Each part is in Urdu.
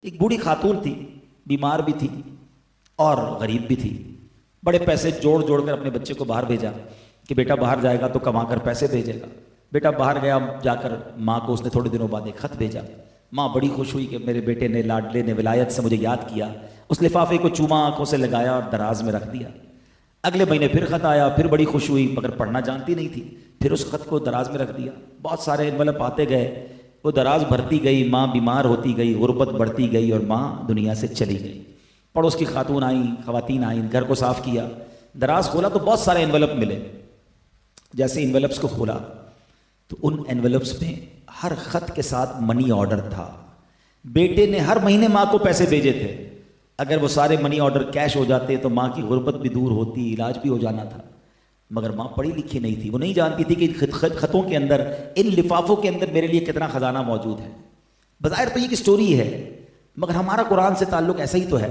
ایک بوڑھی خاتون تھی، بیمار بھی تھی اور غریب بھی تھی. بڑے پیسے جوڑ جوڑ کر اپنے بچے کو باہر بھیجا کہ بیٹا باہر جائے گا تو کما کر پیسے بھیجے گا. بیٹا باہر گیا، جا کر ماں کو اس نے تھوڑے دنوں بعد ایک خط بھیجا. ماں بڑی خوش ہوئی کہ میرے بیٹے نے لاڈلے نے ولایت سے مجھے یاد کیا. اس لفافے کو چوما، آنکھوں سے لگایا اور دراز میں رکھ دیا. اگلے مہینے پھر خط آیا، پھر بڑی خوش ہوئی مگر پڑھنا جانتی نہیں تھی. پھر اس خط کو دراز میں رکھ دیا. بہت سارے انویلپ آتے گئے، وہ دراز بھرتی گئی، ماں بیمار ہوتی گئی، غربت بڑھتی گئی اور ماں دنیا سے چلی گئی. پڑوس کی خواتین آئیں، گھر کو صاف کیا. دراز کھولا تو بہت سارے انویلپ ملے. جیسے انویلپس کو کھولا تو ان انویلپس میں ہر خط کے ساتھ منی آرڈر تھا. بیٹے نے ہر مہینے ماں کو پیسے بھیجے تھے. اگر وہ سارے منی آرڈر کیش ہو جاتے تو ماں کی غربت بھی دور ہوتی، علاج بھی ہو جانا تھا. مگر ماں پڑھی لکھی نہیں تھی، وہ نہیں جانتی تھی کہ ان خطوں کے اندر، ان لفافوں کے اندر میرے لیے کتنا خزانہ موجود ہے. بظاہر تو یہ ایک اسٹوری ہے مگر ہمارا قرآن سے تعلق ایسا ہی تو ہے.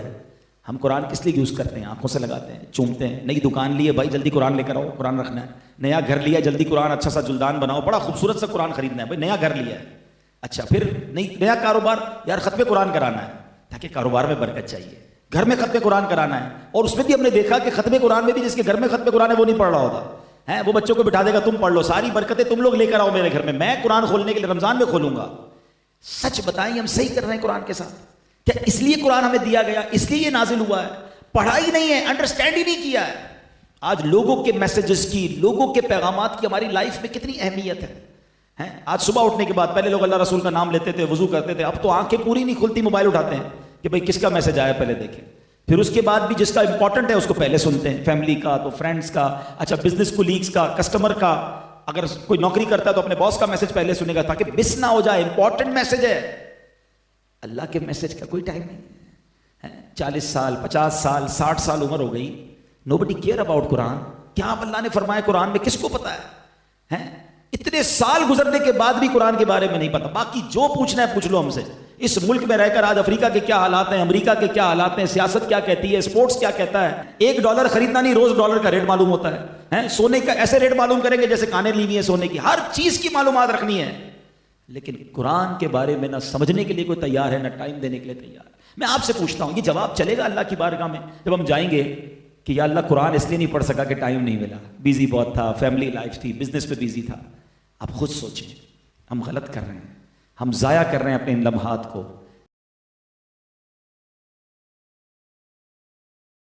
ہم قرآن کس لیے یوز کرتے ہیں؟ آنکھوں سے لگاتے ہیں، چومتے ہیں. نئی دکان لی ہے بھائی جلدی قرآن لے کر آؤ، قرآن رکھنا ہے. نیا گھر لیا جلدی قرآن، اچھا سا جلدان بناؤ، بڑا خوبصورت سا قرآن خریدنا ہے بھائی، نیا گھر لیا ہے. اچھا پھر نیا کاروبار، یار ختم قرآن کرانا ہے تاکہ کاروبار میں برکت چاہیے. گھر میں ختم قرآن کرانا ہے، اور اس میں بھی ہم نے دیکھا کہ ختم قرآن میں بھی جس کے گھر میں ختم قرآن ہے وہ نہیں پڑھ رہا ہوتا ہے. وہ بچوں کو بٹھا دے گا تم پڑھ لو، ساری برکتیں تم لوگ لے کر آؤ میرے گھر میں قرآن کھولنے کے لیے رمضان میں کھولوں گا. سچ بتائیں ہم صحیح کر رہے ہیں قرآن کے ساتھ؟ کیا اس لیے قرآن ہمیں دیا گیا، اس لیے یہ نازل ہوا ہے؟ پڑھا ہی نہیں ہے، انڈرسٹینڈ ہی نہیں کیا ہے. آج لوگوں کے میسیجز کی، لوگوں کے پیغامات کی ہماری لائف میں کتنی اہمیت ہے. آج صبح اٹھنے کے بعد پہلے لوگ اللہ رسول کا نام لیتے تھے، وضو کرتے تھے، اب تو آنکھیں پوری نہیں کھلتی، موبائل اٹھاتے ہیں کہ بھئی کس کا میسج آیا پہلے دیکھیں. پھر اس کے بعد بھی جس کا امپورٹنٹ ہے اس کو پہلے سنتے ہیں، فیملی کا تو فرینڈس کا، اچھا بزنس کولیگز کا، کسٹمر کا. اگر کوئی نوکری کرتا ہے تو اپنے باس کا میسج پہلے سنے گا تاکہ مس نہ ہو جائے، امپورٹنٹ میسج ہے. اللہ کے میسج کا کوئی ٹائم نہیں ہے. 40 سال 50 سال 60 سال عمر ہو گئی، nobody care about قرآن. کیا اللہ نے فرمایا قرآن میں کس کو پتا ہے؟ اتنے سال گزرنے کے بعد بھی قرآن کے بارے میں نہیں پتا. باقی جو پوچھنا ہے پوچھ لو ہم سے. اس ملک میں رہ کر آج افریقہ کے کیا حالات ہیں، امریکہ کے کیا حالات ہیں، سیاست کیا کہتی ہے، اسپورٹس کیا کہتا ہے. $1 خریدنا نہیں، روز ڈالر کا ریٹ معلوم ہوتا ہے. سونے کا ایسے ریٹ معلوم کریں گے جیسے کانیں لی ہوئی ہیں سونے کی. ہر چیز کی معلومات رکھنی ہے، لیکن قرآن کے بارے میں نہ سمجھنے کے لیے کوئی تیار ہے، نہ ٹائم دینے کے لیے تیار ہے. میں آپ سے پوچھتا ہوں، یہ جواب چلے گا اللہ کی بارگاہ میں جب ہم جائیں گے کہ یا اللہ قرآن اس لیے نہیں پڑھ سکا کہ ٹائم نہیں ملا، بیزی بہت تھا، فیملی لائف تھی، بزنس پہ بیزی تھا. آپ خود سوچیں، ہم غلط کر رہے ہیں، ہم ضائع کر رہے ہیں اپنے ان لمحات کو.